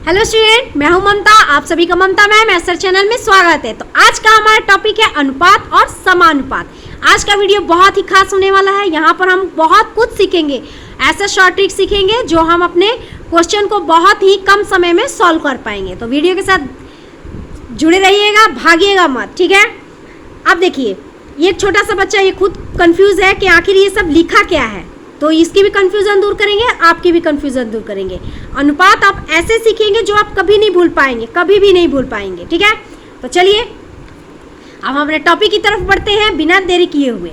Hello student, मैं हूं ममता। आप सभी का ममता मैम एसर चैनल में स्वागत है। तो आज का हमारा टॉपिक है अनुपात और समानुपात। आज का वीडियो बहुत ही खास होने वाला है। यहाँ पर हम बहुत कुछ सीखेंगे, ऐसे शॉर्ट ट्रिक सीखेंगे जो हम अपने क्वेश्चन को बहुत ही कम समय में सॉल्व कर पाएंगे। तो वीडियो के साथ जुड़े रहिएगा, भागिएगा मत, ठीक है। अब देखिए, ये एक छोटा सा बच्चा ये खुद कंफ्यूज है कि आखिर ये सब लिखा क्या है, तो इसकी भी कंफ्यूजन दूर करेंगे, आपकी भी कंफ्यूजन दूर करेंगे। अनुपात आप ऐसे सीखेंगे जो आप कभी नहीं भूल पाएंगे, कभी भी नहीं भूल पाएंगे, ठीक है। तो चलिए अब हम अपने टॉपिक की तरफ बढ़ते हैं बिना देरी किए हुए।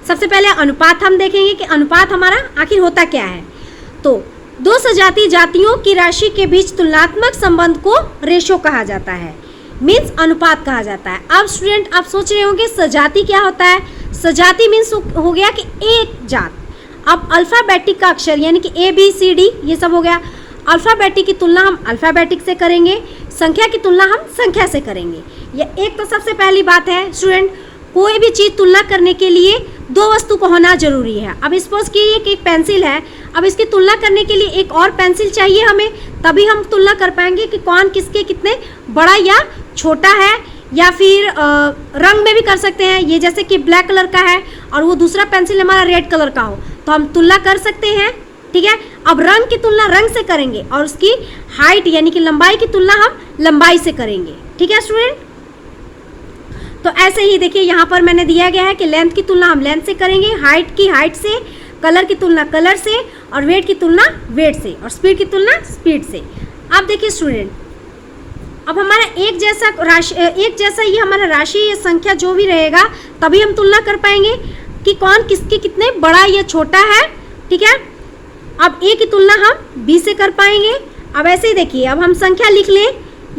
सबसे पहले अनुपात हम देखेंगे कि अनुपात हमारा आखिर होता क्या है। तो दो सजातीय जातियों की राशि के बीच तुलनात्मक संबंध को रेशो कहा जाता है, मीन्स अनुपात कहा जाता है। अब स्टूडेंट आप सोच रहे होंगे सजाती क्या होता है। सजाती मीन्स हो गया कि एक जात। अब अल्फ़ाबेटिक का अक्षर यानी कि ए बी सी डी ये सब हो गया। अल्फ़ाबेटिक की तुलना हम अल्फ़ाबेटिक से करेंगे, संख्या की तुलना हम संख्या से करेंगे। ये एक तो सबसे पहली बात है स्टूडेंट, कोई भी चीज़ तुलना करने के लिए दो वस्तु को होना जरूरी है। अब सपोज कीजिए कि एक पेंसिल है, अब इसकी तुलना करने के लिए एक और पेंसिल चाहिए हमें, तभी हम तुलना कर पाएंगे कि कौन किसके कितने बड़ा या छोटा है। या फिर रंग में भी कर सकते हैं, ये जैसे कि ब्लैक कलर का है और वो दूसरा पेंसिल हमारा रेड कलर का हो, तो हम तुलना कर सकते हैं, ठीक है। अब रंग की तुलना रंग से करेंगे और उसकी हाइट यानी कि लंबाई की तुलना हम लंबाई से करेंगे, ठीक है स्टूडेंट। तो ऐसे ही देखिए यहाँ पर मैंने दिया गया है कि लेंथ की तुलना हम लेंथ से करेंगे, हाइट की हाइट से, कलर की तुलना कलर से, और वेट की तुलना वेट से, और स्पीड की तुलना स्पीड से। अब देखिए स्टूडेंट, अब हमारा एक जैसा ये हमारा राशि या संख्या जो भी रहेगा तभी हम तुलना कर पाएंगे कि कौन किसके कितने बड़ा या छोटा है, ठीक है। अब ए की तुलना हम बी से कर पाएंगे। अब ऐसे ही देखिए, अब हम संख्या लिख लें,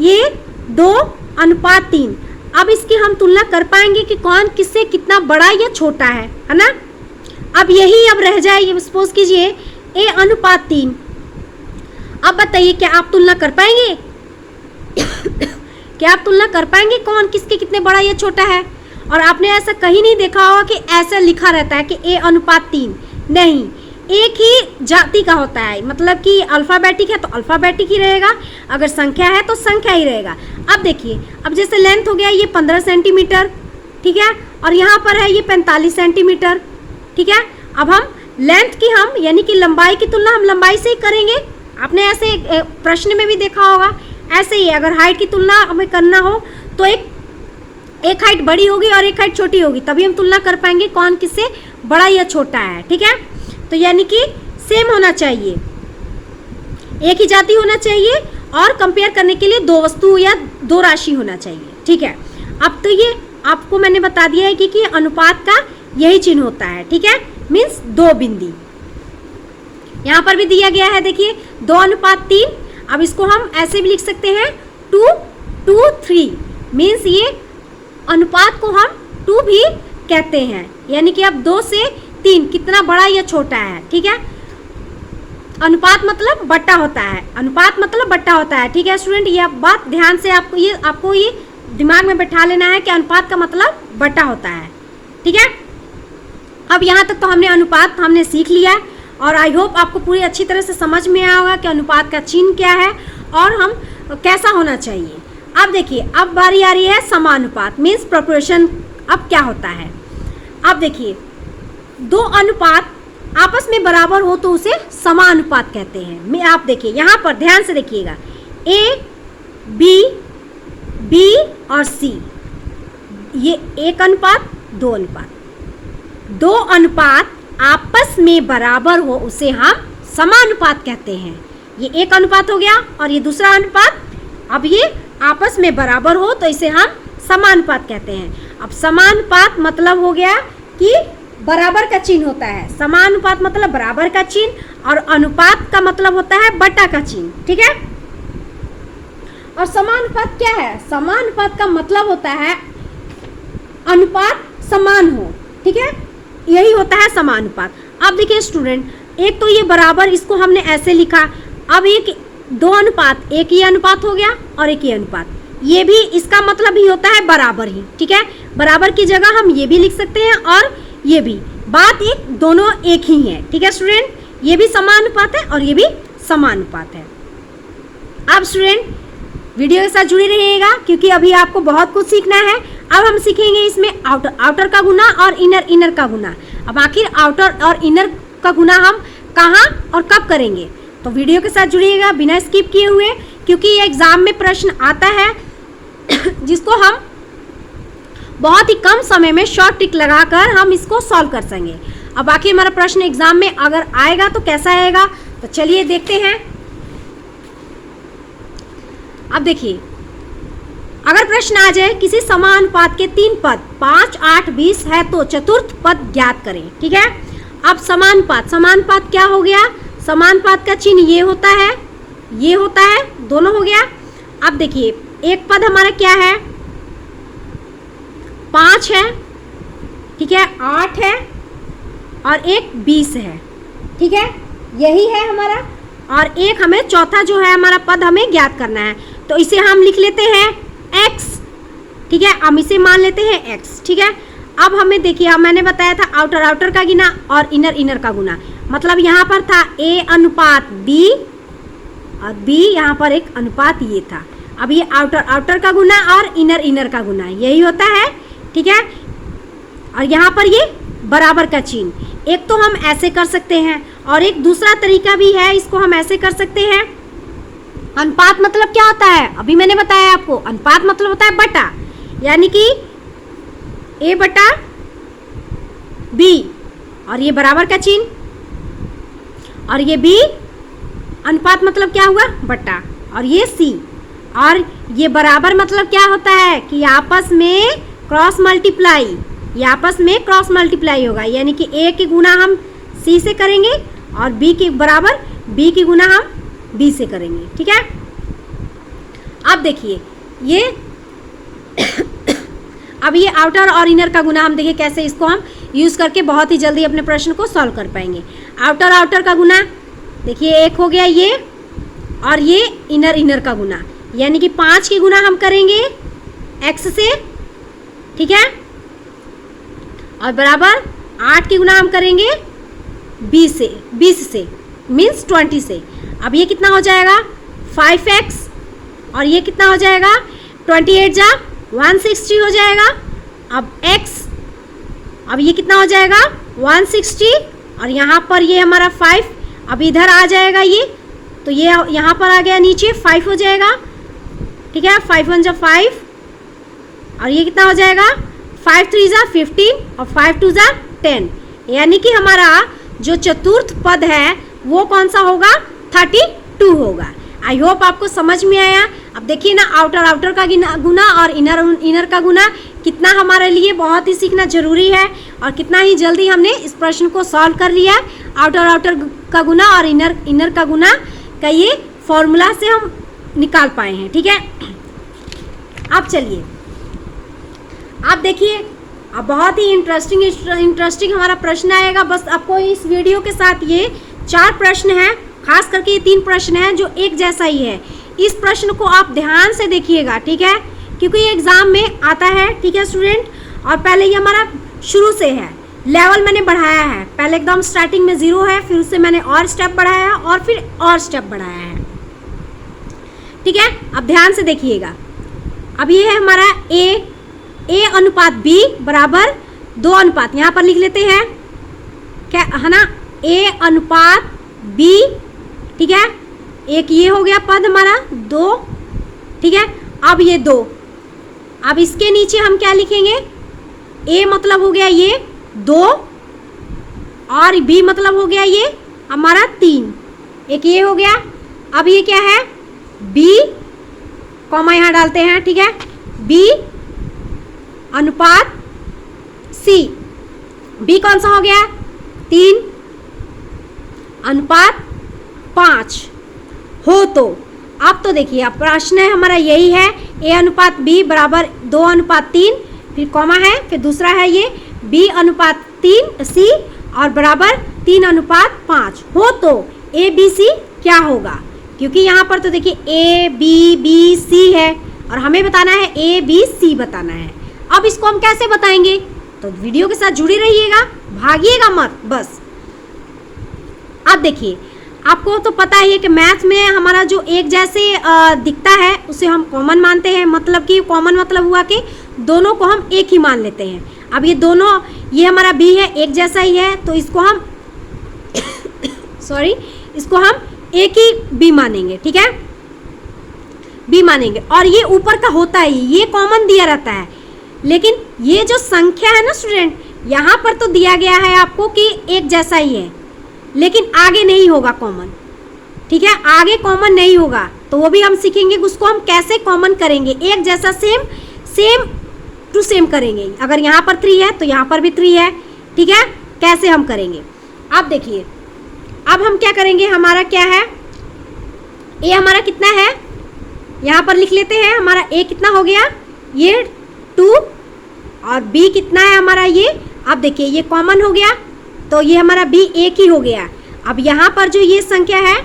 ये 2:3। अब इसकी हम तुलना कर पाएंगे कि कौन किससे कितना बड़ा या छोटा है ना। अब यही अब रह जाए, सपोज कीजिए A:3। अब बताइए क्या आप तुलना कर पाएंगे? क्या आप तुलना कर पाएंगे कौन किसके कितने बड़ा या छोटा है? और आपने ऐसा कहीं नहीं देखा होगा कि ऐसा लिखा रहता है कि A:3। नहीं, एक ही जाति का होता है, मतलब कि अल्फ़ाबेटिक है तो अल्फ़ाबेटिक ही रहेगा, अगर संख्या है तो संख्या ही रहेगा। अब देखिए, अब जैसे लेंथ हो गया ये 15 सेंटीमीटर, ठीक है, और यहाँ पर है ये 45 सेंटीमीटर, ठीक है। अब हम लेंथ की हम यानी कि लंबाई की तुलना हम लंबाई से ही करेंगे। आपने ऐसे प्रश्न में भी देखा होगा। ऐसे ही अगर हाइट की तुलना हमें करना हो तो एक हाइट बड़ी होगी और एक हाइट छोटी होगी, तभी हम तुलना कर पाएंगे कौन किससे बड़ा या छोटा है, ठीक है। तो यानी कि सेम होना चाहिए, एक ही जाति होना चाहिए, और कंपेयर करने के लिए दो वस्तु या दो राशि होना चाहिए, ठीक है। अब तो ये आपको मैंने बता दिया है कि अनुपात का यही चिन्ह होता है, ठीक है, मीन्स 2 बिंदी। यहाँ पर भी दिया गया है, देखिए 2:3। अब इसको हम ऐसे भी लिख सकते हैं 2:3, मीन्स ये अनुपात को हम 2 भी कहते हैं, यानी कि अब 2 से 3 कितना बड़ा या छोटा है, ठीक है। अनुपात मतलब बट्टा होता है, अनुपात मतलब बट्टा होता है, ठीक है स्टूडेंट। ये बात ध्यान से आपको ये दिमाग में बैठा लेना है कि अनुपात का मतलब बट्टा होता है, ठीक है। अब यहाँ तक तो हमने सीख लिया, और आई होप आपको पूरी अच्छी तरह से समझ में आया होगा कि अनुपात का चिन्ह क्या है और हम कैसा होना चाहिए। अब देखिए, अब बारी आ रही है समानुपात, मीन्स प्रोपोर्शन। अब क्या होता है? अब देखिए, दो अनुपात आपस में बराबर हो तो उसे समानुपात कहते हैं। आप देखिए यहाँ पर ध्यान से देखिएगा, A, B और C, ये 1:2। दो अनुपात आपस में बराबर हो उसे हम समानुपात कहते हैं। ये एक अनुपात हो गया और ये दूसरा अनुपात, अब ये आपस में बराबर हो तो इसे हम समानुपात कहते हैं। अब समानुपात मतलब हो गया कि बराबर का चिन्ह होता है। समानुपात मतलब बराबर का चिन्ह, और अनुपात का मतलब होता है बटा का चिन्ह, ठीक है। और समानुपात क्या है? समानुपात का मतलब होता है अनुपात समान हो, ठीक है, यही होता है समानुपात। अब देखिए स्टूडेंट, एक तो ये बराबर, इसको हमने ऐसे लिखा। अब एक 2:1, एक ये अनुपात हो गया और एक ये अनुपात, ये भी इसका मतलब ही होता है बराबर ही, ठीक है। बराबर की जगह हम ये भी लिख सकते हैं और ये भी, बात एक दोनों एक ही है, ठीक है स्टूडेंट। ये भी समानुपात है और ये भी समानुपात है। आप स्टूडेंट वीडियो के साथ जुड़े रहिएगा क्योंकि अभी आपको बहुत कुछ सीखना है। अब हम सीखेंगे इसमें आउटर का गुना और इनर का गुना। अब आखिर आउटर और इनर का गुना हम कहाँ और कब करेंगे, तो वीडियो के साथ जुड़िएगा बिना स्किप किए हुए, क्योंकि ये एग्जाम में प्रश्न आता है जिसको हम बहुत ही कम समय में शॉर्ट ट्रिक लगाकर हम इसको सॉल्व कर सकेंगे। अब आखिर हमारा प्रश्न एग्जाम में अगर आएगा तो कैसा आएगा, तो चलिए देखते हैं। अब देखिए, अगर प्रश्न आ जाए किसी समानुपात के 3 पद 5, 8, 20 है तो चतुर्थ पद ज्ञात करें। ठीक है, अब समानुपात क्या हो गया, समानुपात का चिन्ह ये होता है, ये होता है, दोनों हो गया। अब देखिए एक पद हमारा क्या है, 5 है, ठीक है, 8 है और एक 20 है। ठीक है, यही है हमारा, और एक हमें चौथा जो है हमारा पद हमें ज्ञात करना है, तो इसे हम लिख लेते हैं x। ठीक है, हम इसे मान लेते हैं x। ठीक है, अब हमें देखिए, मैंने बताया था आउटर का गुना और इनर का गुना, मतलब यहाँ पर था a अनुपात b और b यहाँ पर एक अनुपात ये था। अब ये आउटर का गुना और इनर का गुना यही होता है। ठीक है, और यहाँ पर ये बराबर का चिन्ह, एक तो हम ऐसे कर सकते हैं और एक दूसरा तरीका भी है, इसको हम ऐसे कर सकते हैं। अनुपात मतलब क्या होता है, अभी मैंने बताया आपको, अनुपात मतलब होता है बटा, यानी कि a बटा b, और ये बराबर का चिन्ह, और ये b अनुपात मतलब क्या हुआ, बटा, और ये c, और ये बराबर मतलब क्या होता है कि आपस में क्रॉस मल्टीप्लाई, ये आपस में क्रॉस मल्टीप्लाई होगा, यानी कि a की गुना हम c से करेंगे और b के बराबर b की गुना हम b से करेंगे। ठीक है, अब देखिए ये अब ये आउटर और इनर का गुना हम देखिए कैसे इसको हम यूज़ करके बहुत ही जल्दी अपने प्रश्न को सॉल्व कर पाएंगे। आउटर का गुना देखिए एक हो गया ये, और ये इनर का गुना, यानी कि 5 की गुना हम करेंगे x से, ठीक है, और बराबर 8 की गुना हम करेंगे 20 से मीन्स 20 से। अब ये कितना हो जाएगा 5x, और ये कितना हो जाएगा 28 जा 160 हो जाएगा। अब x, अब ये कितना हो जाएगा 160, और यहाँ पर ये हमारा 5, अब इधर आ जाएगा ये, तो ये यहाँ पर आ गया नीचे 5 हो जाएगा। ठीक है, 5 1 जा 5, और ये कितना हो जाएगा 5 3 जा 15 और 5 2 जा 10, यानी कि हमारा जो चतुर्थ पद है वो कौन सा होगा 32 होगा। आई होप आपको समझ में आया। अब देखिए ना, आउटर का गुना और इनर का गुना कितना हमारे लिए बहुत ही सीखना जरूरी है, और कितना ही जल्दी हमने इस प्रश्न को सॉल्व कर लिया। आउटर का गुना और इनर का गुना का ये फॉर्मूला से हम निकाल पाए हैं। ठीक है, अब चलिए आप देखिए, अब बहुत ही इंटरेस्टिंग हमारा प्रश्न आएगा। बस आपको इस वीडियो के साथ ये 4 प्रश्न हैं, खास करके ये 3 प्रश्न हैं जो एक जैसा ही है। इस प्रश्न को आप ध्यान से देखिएगा, ठीक है, क्योंकि ये एग्जाम में आता है। ठीक है स्टूडेंट, और पहले ये हमारा शुरू से है, लेवल मैंने बढ़ाया है, पहले एकदम स्टार्टिंग में 0 है, फिर उससे मैंने और स्टेप बढ़ाया है और फिर और स्टेप बढ़ाया है। ठीक है, अब ध्यान से देखिएगा। अब ये है हमारा a अनुपात b बराबर 2 अनुपात, यहाँ पर लिख लेते हैं क्या है ना, a अनुपात b। ठीक है, एक ये हो गया पद हमारा 2। ठीक है, अब ये 2, अब इसके नीचे हम क्या लिखेंगे, a मतलब हो गया ये 2 और b मतलब हो गया ये हमारा 3, एक ये हो गया। अब ये क्या है b, कॉमा यहाँ डालते हैं। ठीक है, b अनुपात c, b कौन सा हो गया 3 अनुपात 5 हो। तो अब तो देखिए, अब प्रश्न है हमारा यही है, a अनुपात b बराबर 2 अनुपात 3, फिर कॉमा है, फिर दूसरा है ये b अनुपात 3 c और बराबर 3 अनुपात 5 हो। तो a b c क्या होगा, क्योंकि यहाँ पर तो देखिए a b c है और हमें बताना है a b c बताना है। अब इसको हम कैसे बताएंगे, तो वीडियो के साथ जुड़े रहिएगा, भागिएगा मत बस। अब देखिए, आपको तो पता ही है कि मैथ में हमारा जो एक जैसे दिखता है उसे हम कॉमन मानते हैं, मतलब कि कॉमन मतलब हुआ कि दोनों को हम एक ही मान लेते हैं। अब ये दोनों, ये हमारा बी है, एक जैसा ही है, तो इसको हम सॉरी इसको हम एक ही बी मानेंगे, ठीक है, बी मानेंगे। और ये ऊपर का होता है, ये कॉमन दिया रहता है, लेकिन ये जो संख्या है ना स्टूडेंट, यहाँ पर तो दिया गया है आपको कि एक जैसा ही है, लेकिन आगे नहीं होगा कॉमन, ठीक है, आगे कॉमन नहीं होगा। तो वो भी हम सीखेंगे कि उसको हम कैसे कॉमन करेंगे, एक जैसा सेम सेम टू सेम करेंगे। अगर यहाँ पर 3 है तो यहाँ पर भी 3 है, ठीक है, कैसे हम करेंगे। अब देखिए, अब हम क्या करेंगे, हमारा क्या है, ए हमारा कितना है, यहाँ पर लिख लेते हैं। हमारा ए कितना हो गया, ये 2, और बी कितना है हमारा ये, अब देखिए ये कॉमन हो गया, तो ये हमारा बी एक ही हो गया। अब यहाँ पर जो ये संख्या है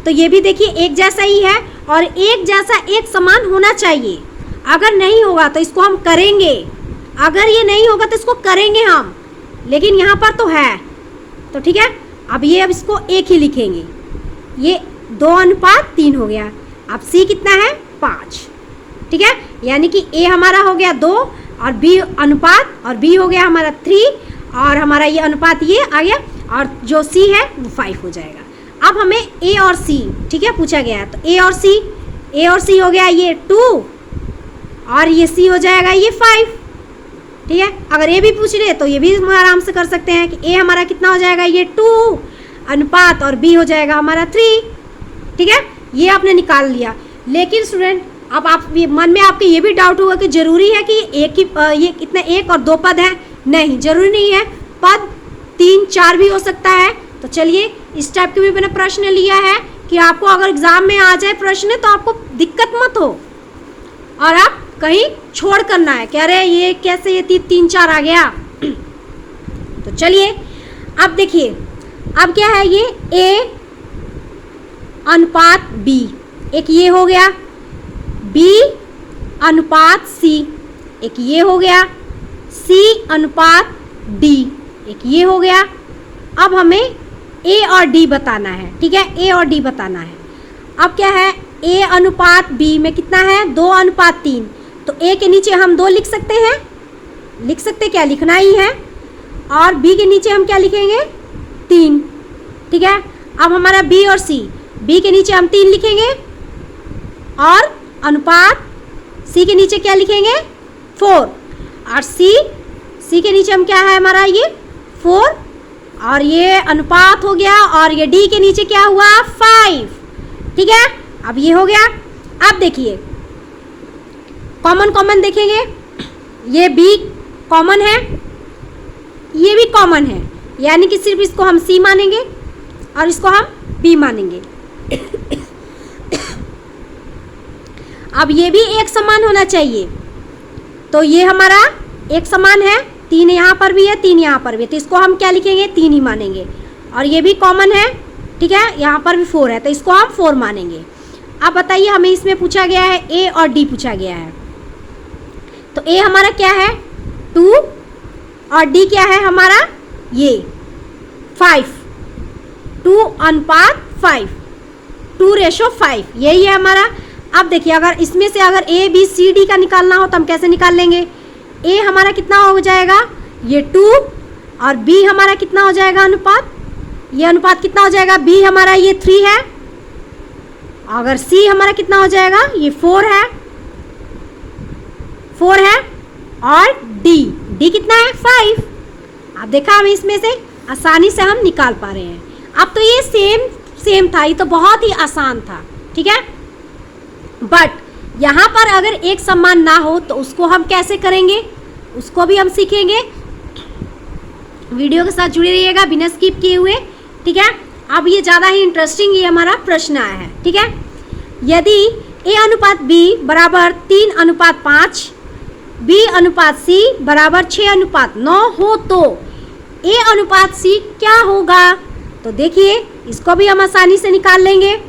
तो ये भी देखिए एक जैसा ही है, और एक जैसा एक समान होना चाहिए। अगर नहीं होगा तो इसको हम करेंगे, अगर ये नहीं होगा तो इसको करेंगे हम, लेकिन यहाँ पर तो है, तो ठीक है। अब ये, अब इसको एक ही लिखेंगे, ये 2:3 हो गया। अब सी कितना है, 5, ठीक है, यानी कि ए हमारा हो गया 2 और बी अनुपात, और बी हो गया हमारा 3, और हमारा ये अनुपात ये आ गया, और जो सी है वो 5 हो जाएगा। अब हमें ए और सी, ठीक है, पूछा गया है, तो ए और सी हो गया ये 2, और ये सी हो जाएगा ये 5, ठीक है। अगर ए भी पूछ रहे तो ये भी हम आराम से कर सकते हैं कि ए हमारा कितना हो जाएगा, ये 2 अनुपात, और बी हो जाएगा हमारा 3, ठीक है, ये आपने निकाल लिया। लेकिन स्टूडेंट, अब आप मन में आपके ये भी डाउट होगा कि जरूरी है कि एक ही ये कितने, 1 और 2 पद हैं, नहीं, जरूरी नहीं है, पद 3 4 भी हो सकता है। तो चलिए, इस टाइप के भी मैंने प्रश्न लिया है कि आपको अगर एग्जाम में आ जाए प्रश्न तो आपको दिक्कत मत हो, और आप कहीं छोड़ करना है कि अरे ये कैसे ये 3 4 आ गया। तो चलिए, अब देखिए, अब क्या है, ये ए अनुपात बी, एक ये हो गया, बी अनुपात सी, एक ये हो गया, सी अनुपात डी, एक ये हो गया। अब हमें ए और डी बताना है, ठीक है, ए और डी बताना है। अब क्या है, ए अनुपात बी में कितना है, 2:3, तो ए के नीचे हम 2 लिख सकते हैं, लिख सकते, क्या लिखना ही है, और बी के नीचे हम क्या लिखेंगे, 3, ठीक है। अब हमारा बी और सी, बी के नीचे हम 3 लिखेंगे, और अनुपात सी के नीचे क्या लिखेंगे, 4, और सी के नीचे हम क्या है हमारा ये 4, और ये अनुपात हो गया, और ये डी के नीचे क्या हुआ, 5, ठीक है। अब ये हो गया। अब देखिए, कॉमन देखेंगे, ये बी कॉमन है, ये भी कॉमन है, यानी कि सिर्फ इसको हम सी मानेंगे और इसको हम बी मानेंगे। अब ये भी एक समान होना चाहिए, तो ये हमारा एक समान है, 3 यहाँ पर भी है, 3 यहाँ पर भी है, तो इसको हम क्या लिखेंगे, 3 ही मानेंगे। और ये भी कॉमन है, ठीक है, यहाँ पर भी 4 है, तो इसको हम 4 मानेंगे। अब बताइए, हमें इसमें पूछा गया है ए और डी पूछा गया है, तो ए हमारा क्या है, 2, और डी क्या है हमारा, ये 5, 2:5, 2:5, यही है हमारा। अब देखिए, अगर इसमें से अगर ए बी सी डी का निकालना हो तो हम कैसे निकाल लेंगे, ए हमारा कितना हो जाएगा, ये 2, और बी हमारा कितना हो जाएगा अनुपात, ये अनुपात कितना हो जाएगा, बी हमारा ये 3 है, अगर सी हमारा कितना हो जाएगा, ये 4 है, और डी कितना है, 5। अब देखा, हम इसमें से आसानी से हम निकाल पा रहे हैं। अब तो ये सेम था, ये तो बहुत ही आसान था, ठीक है। बट यहाँ पर अगर एक समान ना हो तो उसको हम कैसे करेंगे, उसको भी हम सीखेंगे। वीडियो के साथ जुड़े रहिएगा बिना स्किप किए हुए, ठीक है। अब ये ज़्यादा ही इंटरेस्टिंग ये हमारा प्रश्न आया है, ठीक है। यदि ए अनुपात बी बराबर 3:5, बी अनुपात सी बराबर 6:9 हो तो ए अनुपात सी क्या होगा। तो देखिए, इसको भी हम आसानी से निकाल लेंगे।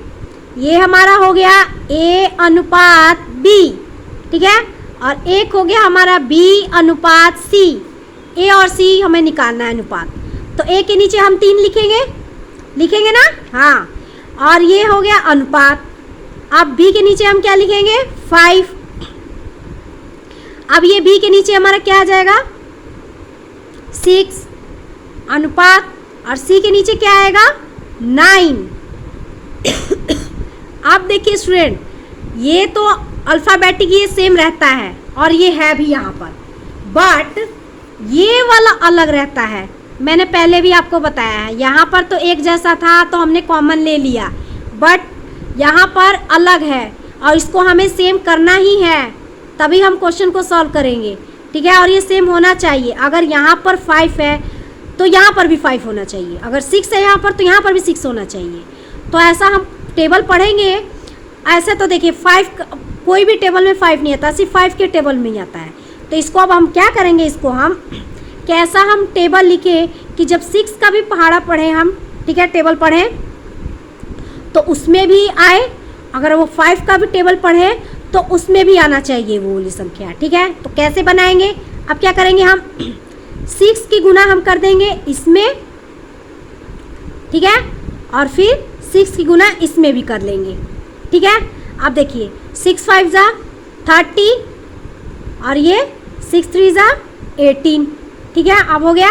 ये हमारा हो गया ए अनुपात बी, ठीक है, और एक हो गया हमारा बी अनुपात सी। ए और सी हमें निकालना है अनुपात, तो ए के नीचे हम 3 लिखेंगे ना, हाँ। और ये हो गया अनुपात। अब b के नीचे हम क्या लिखेंगे 5। अब ये b के नीचे हमारा क्या आ जाएगा 6 अनुपात, और c के नीचे क्या आएगा 9। अब देखिए स्टूडेंट, ये तो अल्फ़ाबेटिक ये सेम रहता है और ये है भी यहाँ पर, बट ये वाला अलग रहता है। मैंने पहले भी आपको बताया है, यहाँ पर तो एक जैसा था तो हमने कॉमन ले लिया, बट यहाँ पर अलग है और इसको हमें सेम करना ही है, तभी हम क्वेश्चन को सॉल्व करेंगे, ठीक है। और ये सेम होना चाहिए। अगर यहाँ पर 5 है तो यहाँ पर भी 5 होना चाहिए, अगर 6 है यहाँ पर तो यहाँ पर भी 6 होना चाहिए। तो ऐसा हम टेबल पढ़ेंगे। ऐसे तो देखिए 5 कोई भी टेबल में 5 नहीं आता, सिर्फ 5 के टेबल में ही आता है। तो इसको अब हम क्या करेंगे, इसको हम कैसा हम टेबल लिखे कि जब 6 का भी पहाड़ा पढ़ें हम, ठीक है, टेबल पढ़ें तो उसमें भी आए, अगर वो 5 का भी टेबल पढ़े तो उसमें भी आना चाहिए वो वाली संख्या, ठीक है। तो कैसे बनाएंगे, अब क्या करेंगे हम 6 की गुना हम कर देंगे इसमें, ठीक है, और फिर 6 की गुना इसमें भी कर लेंगे, ठीक है। अब देखिए 6 5 जा 30 और ये 6 3 जा 18, ठीक है। अब हो गया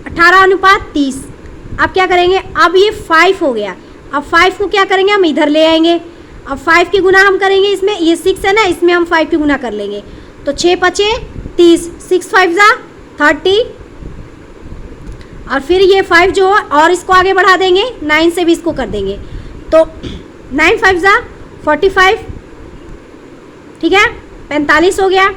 18 अनुपात 30। अब क्या करेंगे, अब ये 5 हो गया, अब 5 को क्या करेंगे हम इधर ले आएंगे। अब 5 की गुना हम करेंगे इसमें, ये 6 है ना, इसमें हम 5 की गुना कर लेंगे तो 6 5 30, 6 5 जा 30, और फिर ये 5 जो है और इसको आगे बढ़ा देंगे, 9 से भी इसको कर देंगे तो 9 5 जा 45, ठीक है, 45 हो गया।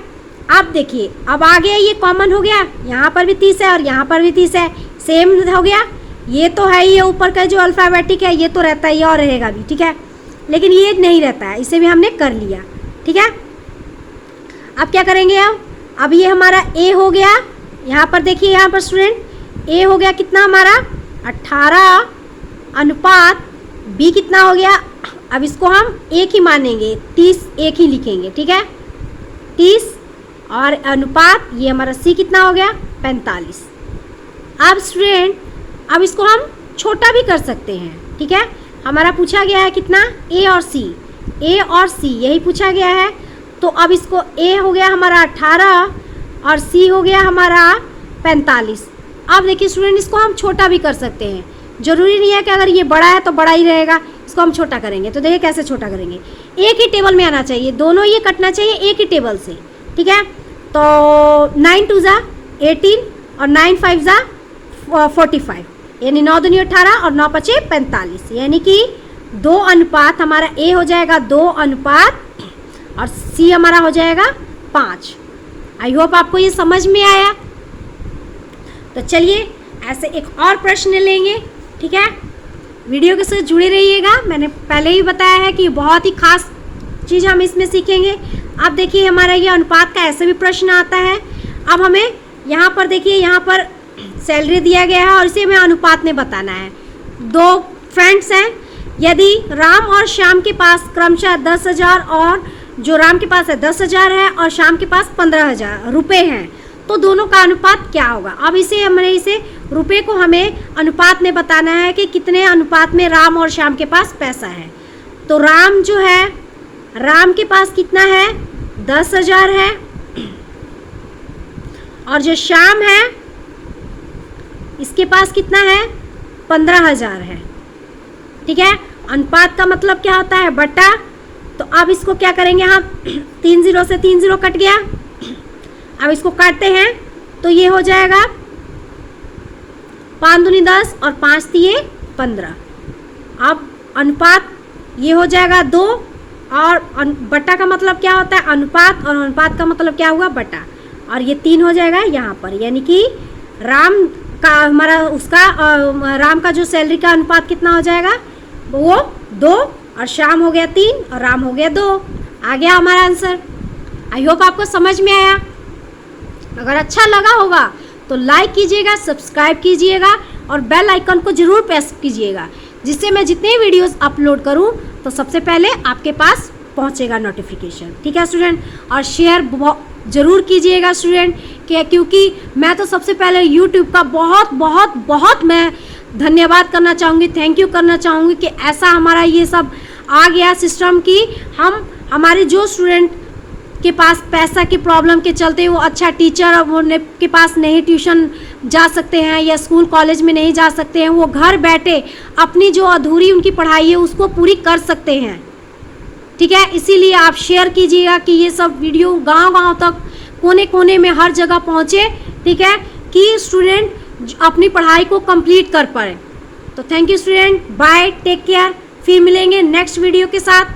अब देखिए अब आगे ये कॉमन हो गया, यहाँ पर भी 30 है और यहाँ पर भी 30 है, सेम हो गया। ये तो है, ये ऊपर का जो अल्फ़ाबेटिक है ये तो रहता है, ये और रहेगा भी, ठीक है, लेकिन ये नहीं रहता है, इसे भी हमने कर लिया, ठीक है। अब क्या करेंगे, अब ये हमारा a हो गया, यहाँ पर देखिए, यहाँ पर स्टूडेंट a हो गया कितना हमारा 18 अनुपात b कितना हो गया, अब इसको हम एक ही मानेंगे, 30 एक ही लिखेंगे, ठीक है, 30 और अनुपात ये हमारा c कितना हो गया 45। अब स्टूडेंट अब इसको हम छोटा भी कर सकते हैं, ठीक है। हमारा पूछा गया है कितना a और c यही पूछा गया है। तो अब इसको a हो गया हमारा 18 और c हो गया हमारा 45। अब देखिए स्टूडेंट इसको हम छोटा भी कर सकते हैं, ज़रूरी नहीं है कि अगर ये बड़ा है तो बड़ा ही रहेगा, इसको हम छोटा करेंगे। तो देखिए कैसे छोटा करेंगे, एक ही टेबल में आना चाहिए, दोनों ये कटना चाहिए एक ही टेबल से, ठीक है। तो 9 2 जा 18 और 9 5 जा 45, यानी 9 दूनी 18 और 9 5 45, यानी कि 2 अनुपात हमारा a हो जाएगा 2 अनुपात और c हमारा हो जाएगा 5। आई होप आपको ये समझ में आया। तो चलिए ऐसे एक और प्रश्न लेंगे, ठीक है। वीडियो के साथ जुड़े रहिएगा, मैंने पहले ही बताया है कि बहुत ही खास चीज़ हम इसमें सीखेंगे। अब देखिए हमारा ये अनुपात का ऐसे भी प्रश्न आता है। अब हमें यहाँ पर देखिए, यहाँ पर सैलरी दिया गया है और इसे हमें अनुपात में बताना है। 2 फ्रेंड्स हैं, यदि राम और श्याम के पास क्रमशः 10,000 और जो राम के पास है 10,000 है और श्याम के पास 15,000 रुपये हैं, तो दोनों का अनुपात क्या होगा। अब इसे रुपये को हमें अनुपात में बताना है कि कितने अनुपात में राम और श्याम के पास पैसा है। तो राम जो है, राम के पास कितना है 10,000 है और जो श्याम है इसके पास कितना है 15,000 है, ठीक है। अनुपात का मतलब क्या होता है बटा। तो अब इसको क्या करेंगे हम 3 0 से 3 0 कट गया। अब इसको काटते हैं तो ये हो जाएगा 5 दूनी 10 और 5 तिये 15। अब अनुपात ये हो जाएगा 2 और बटा का मतलब क्या होता है अनुपात, और अनुपात का मतलब क्या हुआ बटा, और ये 3 हो जाएगा यहाँ पर, यानी कि राम का हमारा उसका राम का जो सैलरी का अनुपात कितना हो जाएगा वो 2 और श्याम हो गया 3 और राम हो गया 2। आ गया हमारा आंसर। आई होप आपको समझ में आया। अगर अच्छा लगा होगा तो लाइक कीजिएगा, सब्सक्राइब कीजिएगा और बेल आइकन को ज़रूर प्रेस कीजिएगा, जिससे मैं जितने वीडियोस अपलोड करूं तो सबसे पहले आपके पास पहुंचेगा नोटिफिकेशन, ठीक है स्टूडेंट। और शेयर ज़रूर कीजिएगा स्टूडेंट, क्योंकि मैं तो सबसे पहले यूट्यूब का बहुत बहुत बहुत मैं धन्यवाद करना चाहूँगी, थैंक यू करना चाहूँगी कि ऐसा हमारा ये सब आ गया सिस्टम कि हम हमारे जो स्टूडेंट के पास पैसा की प्रॉब्लम के चलते वो अच्छा टीचर वो के पास नहीं ट्यूशन जा सकते हैं या स्कूल कॉलेज में नहीं जा सकते हैं, वो घर बैठे अपनी जो अधूरी उनकी पढ़ाई है उसको पूरी कर सकते हैं। ठीक है, इसीलिए आप शेयर कीजिएगा कि ये सब वीडियो गांव-गांव तक, कोने कोने में हर जगह पहुंचे। ठीक है, कि स्टूडेंट अपनी पढ़ाई को कंप्लीट कर पाए। तो thank you student, bye, take care. फिर मिलेंगे नेक्स्ट वीडियो के साथ।